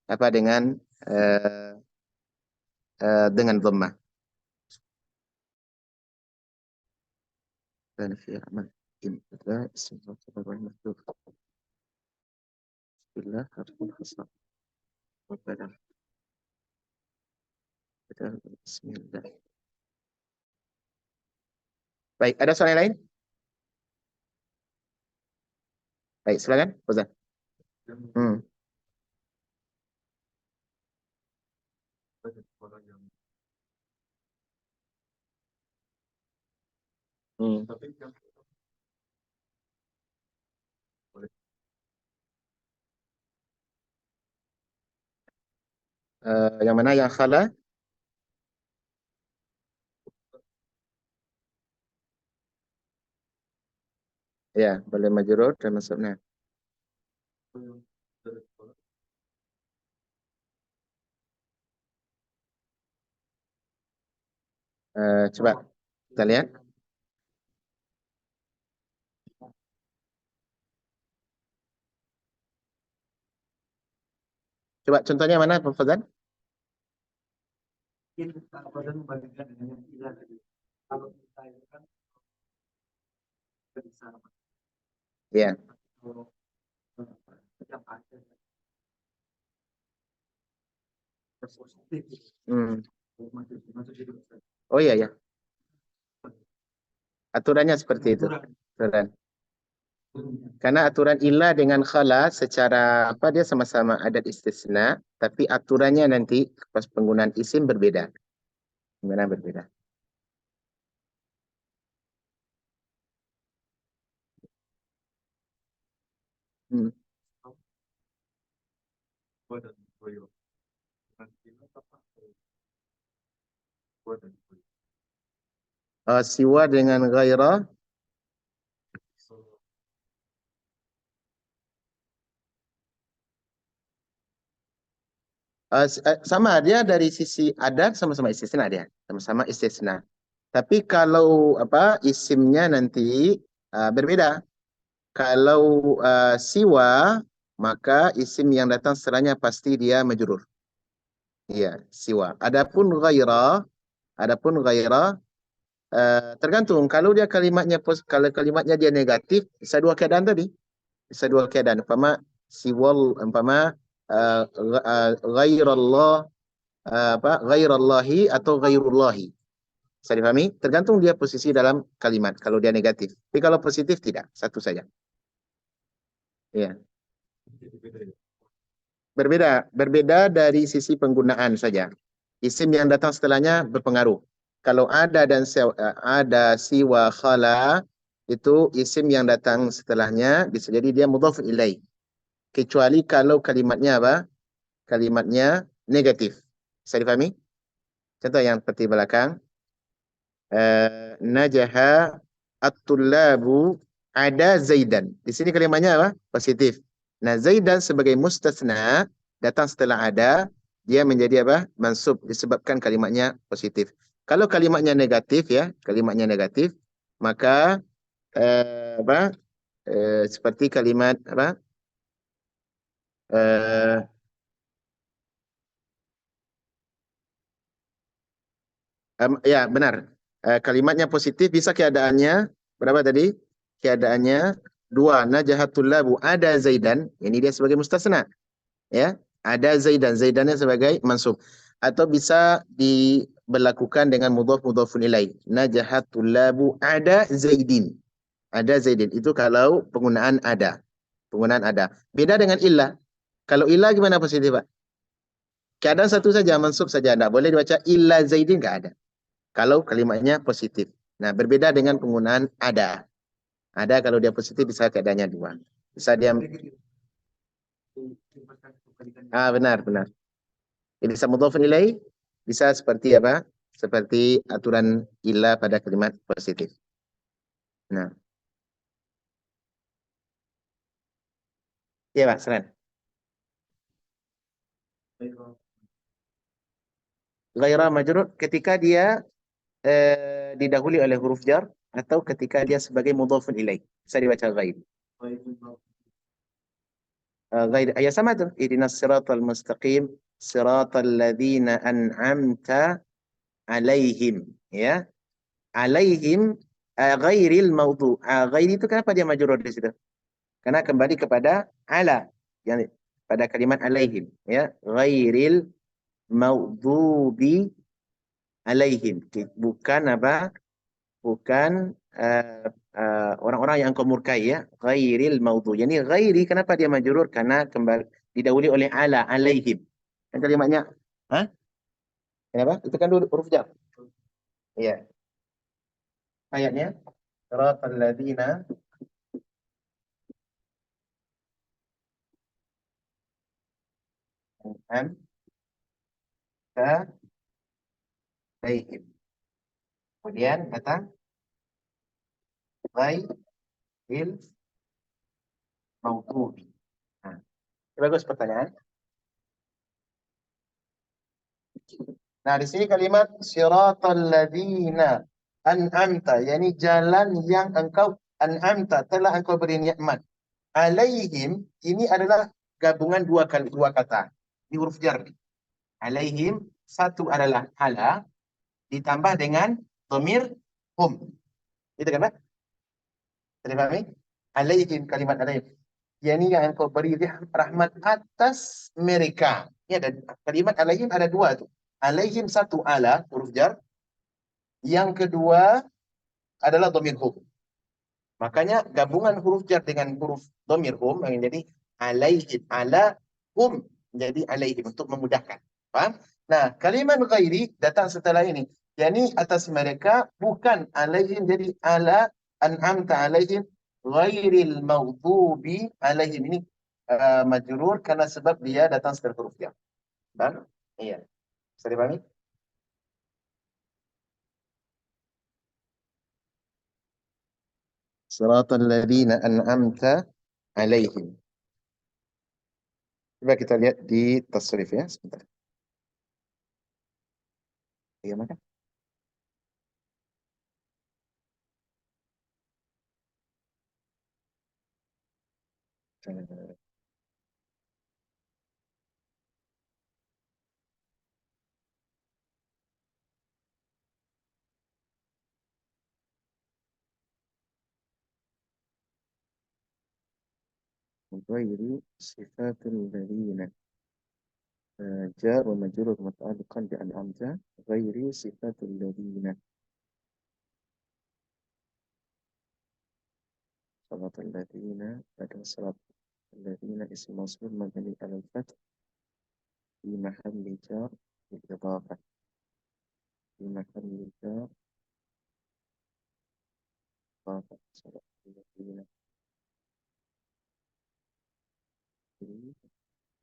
apa dengan dhammah. Dan fi amal in ila ism wa mahdhuf. Bismillah harfun hasab. Wa badal. Bismillah. Baik, ada soalan lain? Baik, silakan, Ustaz. Yang mana yang khala? Ya, boleh majrur dan masuknya. Coba kita lihat. Coba contohnya mana, Pak Fadzan? Kita membagikan dengan ilah tadi. Kalau kita itu kan bisa Ya. yang ada Oh iya ya. Aturannya seperti itu. Aturan. Karena aturan illa dengan khala secara apa dia sama-sama adat istisna, tapi aturannya nanti pas penggunaan isim berbeda. Gimana berbeda? Siwa dengan ghairah. Sama dia dari sisi adat sama-sama istisna dia, sama-sama istisna. Tapi kalau apa isimnya nanti berbeda. Kalau siwa, maka isim yang datang setelahnya pasti dia majrur. Iya, siwa. Adapun ghairah tergantung kalau dia kalau kalimatnya dia negatif, bisa dua keadaan tadi. Bisa dua keadaan. Umpama ghairallah ghairallahi atau ghairullahi. Bisa dipahami? Tergantung dia posisi dalam kalimat. Kalau dia negatif. Tapi kalau positif tidak. Satu saja. Ya. Berbeda dari sisi penggunaan saja. Isim yang datang setelahnya berpengaruh. Kalau ada siwa khala, itu isim yang datang setelahnya bisa jadi dia mudhaf ilaih. Kecuali kalau kalimatnya apa? Kalimatnya negatif. Bisa dipahami? Contoh yang seperti belakang. Najaha at-tullabu ada Zaidan. Di sini kalimatnya apa? Positif. Nah, Zaidan sebagai mustasna datang setelah ada, dia menjadi apa? Mansub disebabkan kalimatnya positif. Kalau kalimatnya negatif ya, kalimatnya negatif, maka apa? Seperti kalimat apa? Ya, benar. Kalimatnya positif bisa keadaannya berapa tadi? Keadaannya dua. Najahatul labu ada Zaidan. Ini dia sebagai mustasna. Ya, ada Zaidan. Zaidannya sebagai mansub. Atau bisa diberlakukan dengan mudhaf mudhafun ilaih. Najahatul labu ada Zaidin. Ada Zaidin. Itu kalau penggunaan ada. Penggunaan ada. Beda dengan illah. Kalau illah gimana positif, Pak? Keadaan satu saja, mansub saja. Tidak boleh dibaca illa Zaidin, nggak ada. Kalau kalimatnya positif. Nah, berbeda dengan penggunaan ada. Ada kalau dia positif bisa keadaannya dua. Bisa dia benar benar. Jadi bisa mudhafun ilaih, bisa seperti apa? Seperti aturan illa pada kalimat positif. Nah, iya Pak, Seren. Ghaira majrur ketika dia didahului oleh huruf jar atau ketika dia sebagai mudhafun ilaih. Bisa dibaca ghair. Ghair. Ya sama tuh. Ihdinas siratal mustaqim, siratal ladzina an'amta alaihim. Ya. Alaihim ghairil maudhu. Ghairi itu kenapa dia majrur di situ? Karena kembali kepada ala. Yang pada kalimat alaihim. Ya. Ghairil maudhubi alaihim. Bukan apa? Bukan orang-orang yang kau murkai ya. Ghairil maudhu. Yani ghairi kenapa dia majrur? Karena kembali didahului oleh ala alaihim. Kan kalimatnya, hah? Kenapa? Itu kan huruf jar. Iya. Ayatnya siratal ladzina an'amta alaihim. Kemudian datang ghairil maudhubi. Nah, bagus pertanyaan. Nah, di sini kalimat siratal ladzina an'amta, yakni jalan yang engkau an'amta telah engkau beri nikmat. Alaihim ini adalah gabungan dua kata. Di huruf jar. Alaihim satu adalah ala ditambah dengan dhamir hum. Itu kan, Pak? Terima kasih. Alaihim kalimat alaihim. Yani yang engkau beri rahmat atas mereka. Ini ada kalimat alaihim ada dua tuh. Alaihim satu ala huruf jar. Yang kedua adalah dhamir hum. Makanya gabungan huruf jar dengan huruf dhamir hum yang jadi alaihim ala hum menjadi alaihim untuk memudahkan. Paham? Nah, kalimat ghairi datang setelah ini. Yani atas mereka bukan alaihim jadi ala an'amta alaihim ghairil maghdubi alaihim ini majrur karena sebab dia datang setelah huruf jar. Paham? Iya. Bisa dipahami? Siratal ladzina an'amta alaihim. Coba kita lihat di tasrif ya sebentar. Iya, maka. غير صفات الذين جار ومجرور متعلقا بأنعمت غير صفات الذين صراط الذين بدل صراط الذين اسم موصول مبني على الفتح في محل جار بالإضافة في محل جار إضافة صراط الذين.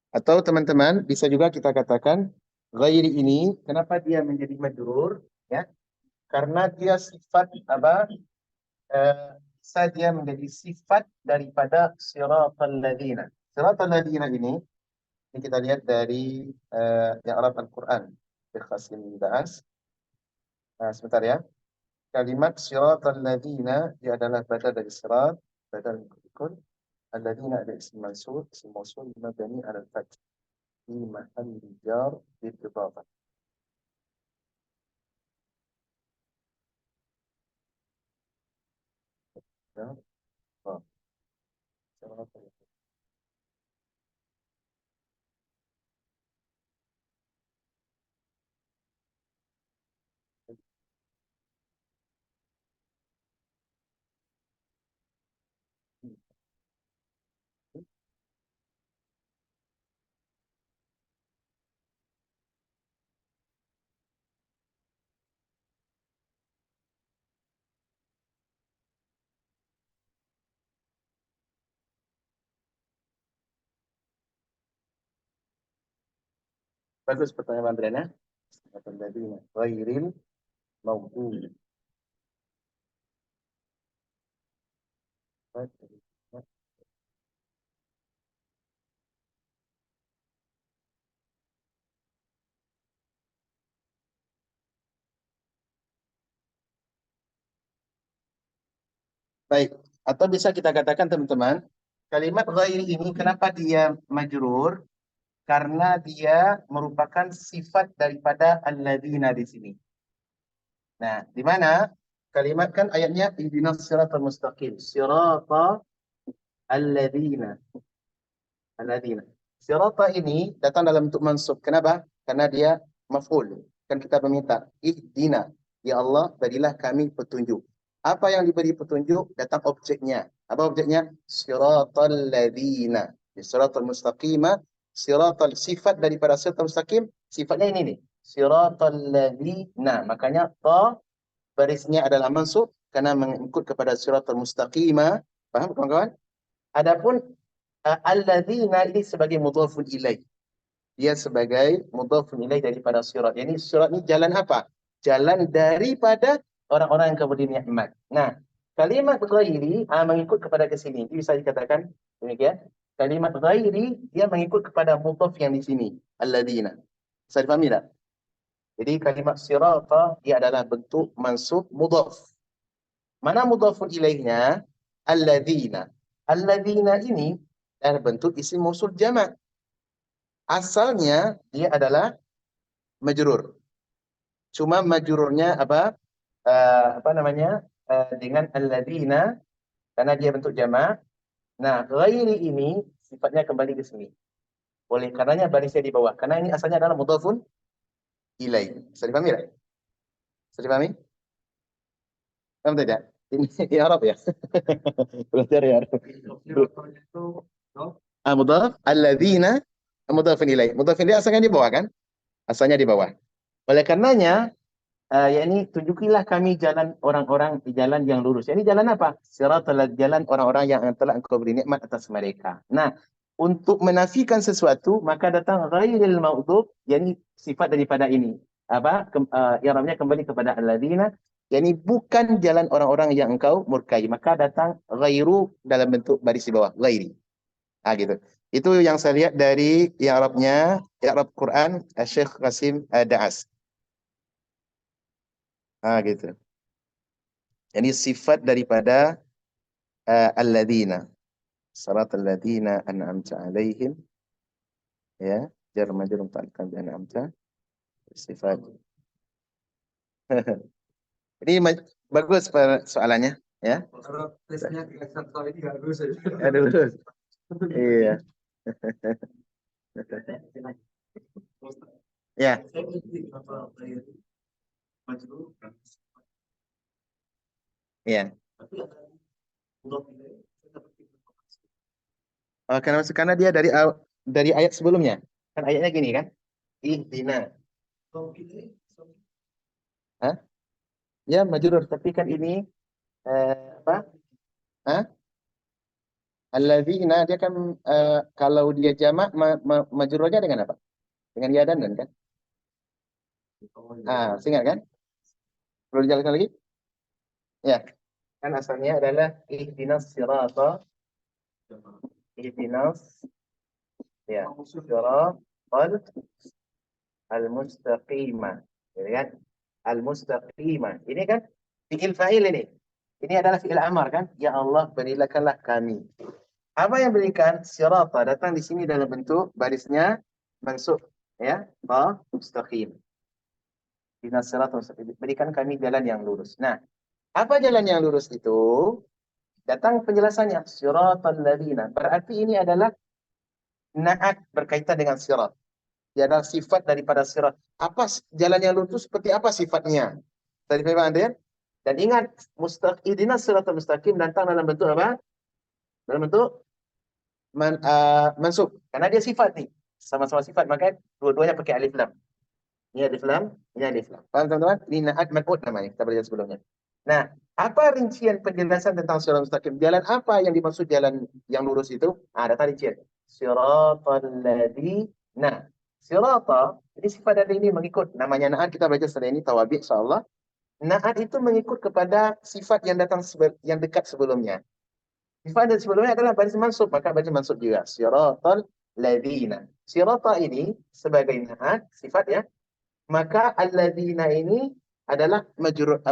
Atau teman-teman bisa juga kita katakan ghairi ini kenapa dia menjadi majrur ya? Karena dia sifat apa? Bisa dia menjadi sifat daripada siratal ladzina. Siratal ladzina ini kita lihat dari i'rab Al-Qur'an. Syekh Qasim bahas. Sebentar ya. Kalimat siratal ladzina dia adalah badal dari sirat, badal mikul. Alladzina ada isim mausul mabni ala al-fath. Fi mahalli jar bil idafah. Ya. Oh. Siratal. Bagus pertanyaan Andrena. Siratal ladzina ghairil maghdubi. Baik, atau bisa kita katakan teman-teman, kalimat ghairi ini kenapa dia majrur? Karena dia merupakan sifat daripada alladzina di sini. Nah, di mana kalimat kan ayatnya ihdinas siratal mustaqim. Sirata alladzina. Alladzina. Sirata ini datang dalam bentuk mansub. Kenapa? Karena dia maf'ul. Kan kita meminta ihdina. Ya Allah, berilah kami petunjuk. Apa yang diberi petunjuk datang objeknya. Apa objeknya? Siratal ladzina. Siratal mustaqimah, siratal sifat daripada siratal mustaqim, sifatnya ini nih. Siratal ladzina. Makanya ta barisnya adalah mansub karena mengikut kepada siratal mustaqimah. Paham kawan-kawan? Adapun alladzina ini sebagai mudhafun ilaih. Dia sebagai mudhafun ilaih daripada sirat. Jadi sirat ini jalan apa? Jalan daripada orang-orang yang kemudian nikmat. Nah, kalimat ghairi mengikut kepada ke sini. Itu bisa dikatakan demikian. Kalimat ghairi dia mengikut kepada mudhaf yang di sini, alladzina. Bisa dipahami tak? Jadi kalimat sirata dia adalah bentuk mansub mudhaf. Mana mudhafun ilaihnya? Alladzina. Alladzina ini adalah bentuk isim mausul jamak. Asalnya dia adalah majrur. Cuma majrurnya apa? Apa namanya? Dengan alladzina karena dia bentuk jamak. Nah, ghairi ini sifatnya kembali ke sini. Oleh karenanya barisnya di bawah. Karena ini asalnya adalah mudhafun ilaih. Bisa dipahami tak? Bisa dipahami? Paham tidak? Ini Arab ya? Belajar ya Arab. Siratalnya itu Mudhaf alladzina mudhafun ilaih. Mudhafun ilaih asalnya di bawah kan? Asalnya di bawah. Oleh karenanya yakni tunjukilah kami jalan orang-orang di jalan yang lurus. Ini jalan apa? Siratal jalan orang-orang yang telah engkau beri nikmat atas mereka. Nah, untuk menafikan sesuatu maka datang ghairil maghdzub, yakni sifat daripada ini. Apa? I'rabnya kembali kepada alladzina, yakni bukan jalan orang-orang yang engkau murkai. Maka datang ghairu dalam bentuk baris di bawah, ghairi. Gitu. Itu yang saya lihat dari i'rabnya, i'rab Quran Syekh Qasim Da'as. Gitu. Ini sifat daripada alladzina. Siratal ladzina an'amta 'alaihim, ya, jar majrur muta'alliqan bi an'amta, sifat. Ini bagus soalannya, ya. kalau tesnya kelihatan soal ini nggak lulus aja. Aduh. Iya. Ya. Saya ngerti kenapa ghairi majrur kan. Iya. Tapi ada mudhaf ilaih, saya dapat informasi. Karena dia dari ayat sebelumnya. Kan ayatnya gini kan? Ihdina. Kalau kita Hah? Ya, majrur, tapi kan ini apa? Hah? Alladzina dia kan kalau dia jamak majrurnya dengan apa? Dengan ya dan kan? Ingat kan? Perlu dijelaskan lagi? Ya. Kan asalnya adalah ihdinas sirata, ihdinas ya, siratal al-mustaqimah. Ya kan? Al-mustaqimah. Ini kan fi'il fa'il ini. Ini adalah fi'il amar kan? Ya Allah, berikanlah kami. Apa yang berikan? Sirata datang di sini dalam bentuk barisnya mansub, ya, ta mustaqim. Ihdinas siratal mustaqim. Berikan kami jalan yang lurus. Nah, apa jalan yang lurus itu? Datang penjelasannya, siratal ladzina. Berarti ini adalah naat berkaitan dengan sirat. Dia adalah sifat daripada sirat. Apa jalan yang lurus, seperti apa sifatnya? Tadi memang ada ya? Dan ingat, ihdinas siratal mustaqim datang dalam bentuk apa? Dalam bentuk mansub. Karena dia sifat nih. Sama-sama sifat, maka dua-duanya pakai alif lam. Ini alif lam, ini alif lam. Paham teman-teman? Ini naat man'ud namanya, kita belajar sebelumnya. Nah, apa rincian penjelasan tentang siratal mustaqim? Jalan apa yang dimaksud jalan yang lurus itu? Datang rincian. Siratal ladzina. Sirata, ini sifat dari ini mengikut. Namanya naat, kita belajar setelah ini, tawabi' insyaAllah. Naat itu mengikut kepada sifat yang datang yang dekat sebelumnya. Sifat yang sebelumnya adalah baris mansub, maka baris mansub juga. Siratal ladzina. Sirata ini sebagai naat, sifat ya. Maka alladzina ini adalah majrur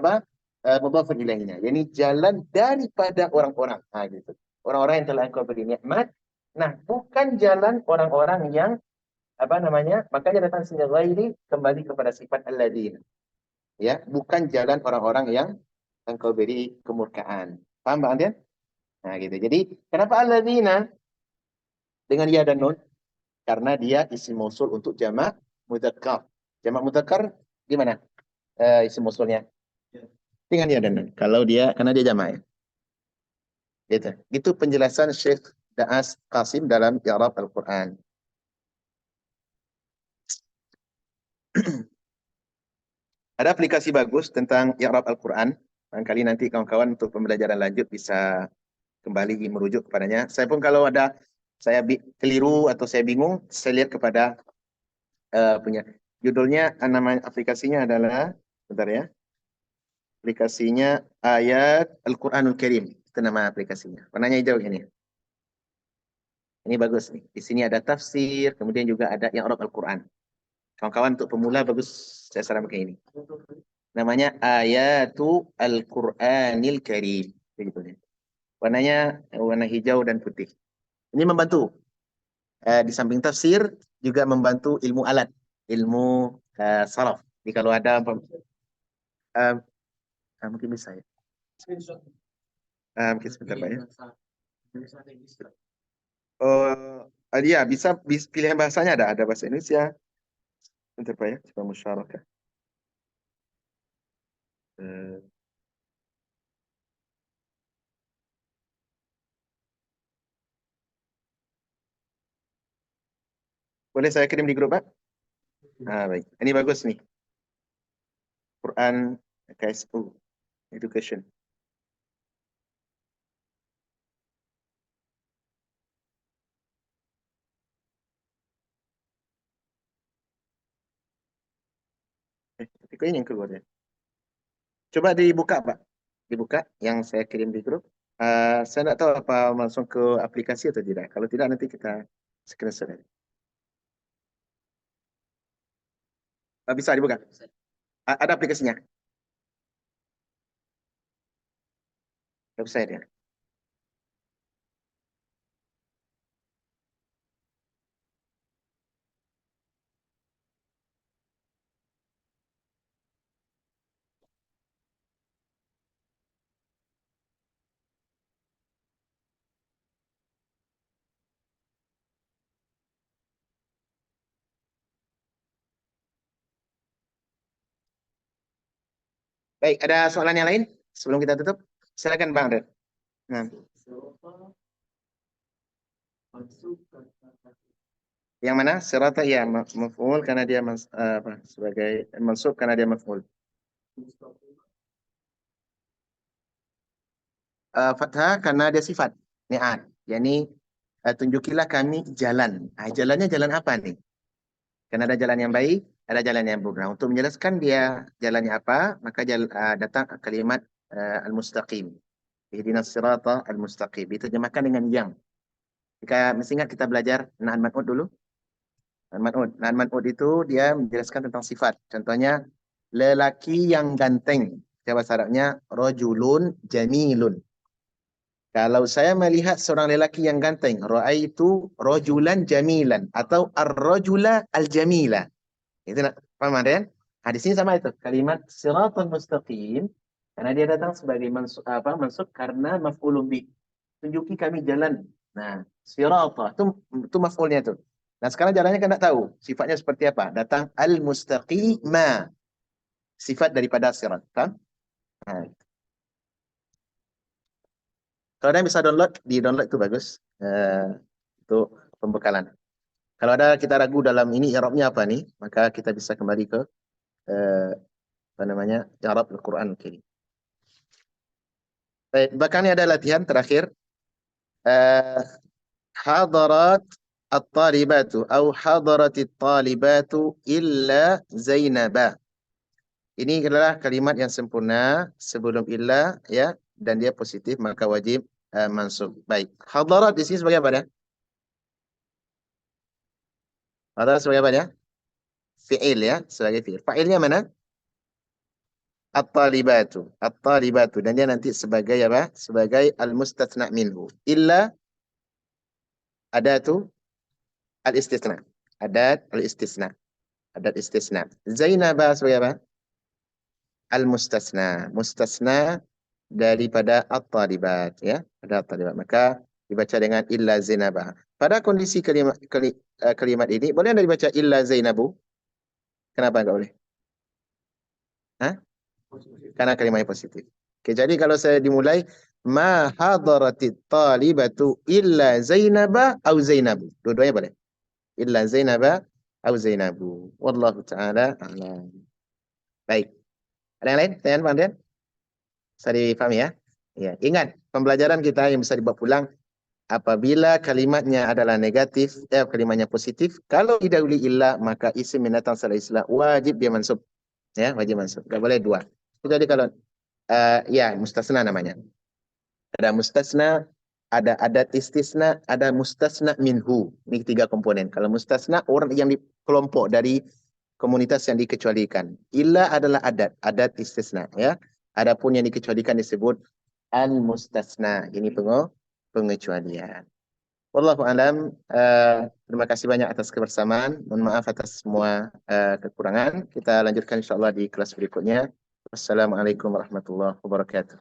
mudhafun ilaihinya. Yani jalan daripada orang-orang. Gitu. Orang-orang yang telah engkau beri nikmat. Nah, bukan jalan orang-orang yang makanya datang sini ghairi kembali kepada sifat alladzina. Ya, bukan jalan orang-orang yang engkau beri kemurkaan. Paham Bang Andian? Nah, gitu. Jadi, kenapa alladzina dengan ya dan nun? Karena dia isim mausul untuk jamak mudzakkar. Jamak mudzakkar gimana? Isim mausulnya? Dengan ya dan nun. Kalau dia karena dia jamak ya. Gitu. Itu penjelasan Syekh Da'as Qasim dalam i'rab Al-Qur'an. Ada aplikasi bagus tentang i'rab Al-Quran. Barangkali nanti kawan-kawan untuk pembelajaran lanjut bisa kembali merujuk kepadanya. Saya pun kalau ada saya keliru atau saya bingung, saya lihat kepada punya judulnya, nama aplikasinya adalah, bentar ya. Aplikasinya Ayat Al-Quranul Karim. Itu nama aplikasinya. Warnanya hijau ini. Ini bagus nih. Di sini ada tafsir, kemudian juga ada i'rab Al-Quran. Kawan-kawan untuk pemula bagus saya saran pakai ini. Namanya Ayatu Al-Quranil Karim. Begitu ya. Warnanya warna hijau dan putih. Ini membantu. Di samping tafsir juga membantu ilmu alat, ilmu saraf. Jadi kalau ada mungkin bisa ya. Mungkin sebentar Pak ya. Oh, iya bisa pilihan bahasanya ada bahasa Indonesia. Bentar Pak ya, coba musyarakah. Boleh saya kirim di grup Pak? Baik. Ini bagus nih. Quran KSU Education. Tapi kok ini yang keluar ya? Coba dibuka Pak. Dibuka yang saya kirim di grup. Saya tidak tahu apa langsung ke aplikasi atau tidak. Kalau tidak nanti kita screenshot. Bisa dibuka. Ada aplikasinya. Website ya. Baik, ada soalan yang lain sebelum kita tutup? Silakan Bang Red. Nah. Yang mana? Sirata ya maf'ul karena dia sebagai mansub karena dia maf'ul. Fathah karena dia sifat ni'at. Yani tunjukilah kami jalan. Jalannya jalan apa nih? Karena ada jalan yang baik, ada jalan yang buruk. Nah, untuk menjelaskan dia jalannya apa, maka datang kalimat al-mustaqim. Ihdinas sirata al-mustaqim. Diterjemahkan dengan yang. Jika mesti ingat kita belajar na'an man'ud dulu. Na'an man'ud itu dia menjelaskan tentang sifat. Contohnya, lelaki yang ganteng. Bahasa Arabnya, rajulun jamilun. Kalau saya melihat seorang lelaki yang ganteng, ra'aitu rajulan jamilan atau ar-rajula al-jamila. Itu nak paham ada ya? Di sini sama itu. Kalimat siratal mustaqim Karena dia datang sebagai mansub karena maf'ulun bih. Tunjuki kami jalan. Nah, sirata itu maf'ulnya itu. Nah, sekarang jalannya kan tak tahu sifatnya seperti apa. Datang al-mustaqima, sifat daripada sirat. Faham? Nah, kalau ada yang bisa download, di download itu bagus. Untuk pembekalan. Kalau ada kita ragu dalam ini i'rabnya apa nih, maka kita bisa kembali ke apa namanya? I'rab Al-Qur'an Al-Karim. Baik, bahkan ini ada latihan terakhir. Hadarat at-talibatu atau hadarat at-talibatu illa Zainaba. Ini adalah kalimat yang sempurna sebelum illa ya, dan dia positif maka wajib mansub. Baik. Hadarat di sini sebagai apa ya? Hadarat sebagai apa ya? Fi'il ya, sebagai fi'il. Fa'ilnya mana? At-talibatu. At-talibatu, dan dia nanti sebagai apa? Sebagai al-mustatsna minhu. Illa adatu al-istisna. Adat al-istisna. Adat istisna. Zainaba sebagai apa? Al-mustasna. Mustasna daripada at-talibat ya. Ada at-talibat. Maka dibaca dengan illa Zainabah. Pada kondisi kalimat ini boleh Anda dibaca illa Zainabu? Kenapa enggak boleh? Hah? Karena kalimatnya positif. Oke, jadi kalau saya dimulai ma hadaratit talibatu illa Zainaba au Zainabu. Dua-duanya boleh. Illa Zainaba au Zainabu. Wallahu taala a'lam. Baik. Ada yang lain? Pertanyaan Pak Andrian? Bisa dipahami ya? Ya, ingat pembelajaran kita yang bisa dibawa pulang apabila kalimatnya adalah negatif, kalimatnya positif, kalau didahului illa maka isim yang datang setelah istilah wajib dia mansub. Ya, wajib mansub. Enggak boleh dua. Jadi kalau ya mustasna namanya. Ada mustasna, ada adat istisna, ada mustasna minhu. Ini tiga komponen. Kalau mustasna orang yang di kelompok dari komunitas yang dikecualikan. Illa adalah adat istisna ya. Adapun yang dikecualikan disebut al-mustasna. Ini pengecualian. Wallahu alam. Terima kasih banyak atas kebersamaan. Mohon maaf atas semua kekurangan. Kita lanjutkan insyaallah di kelas berikutnya. Wassalamualaikum warahmatullahi wabarakatuh.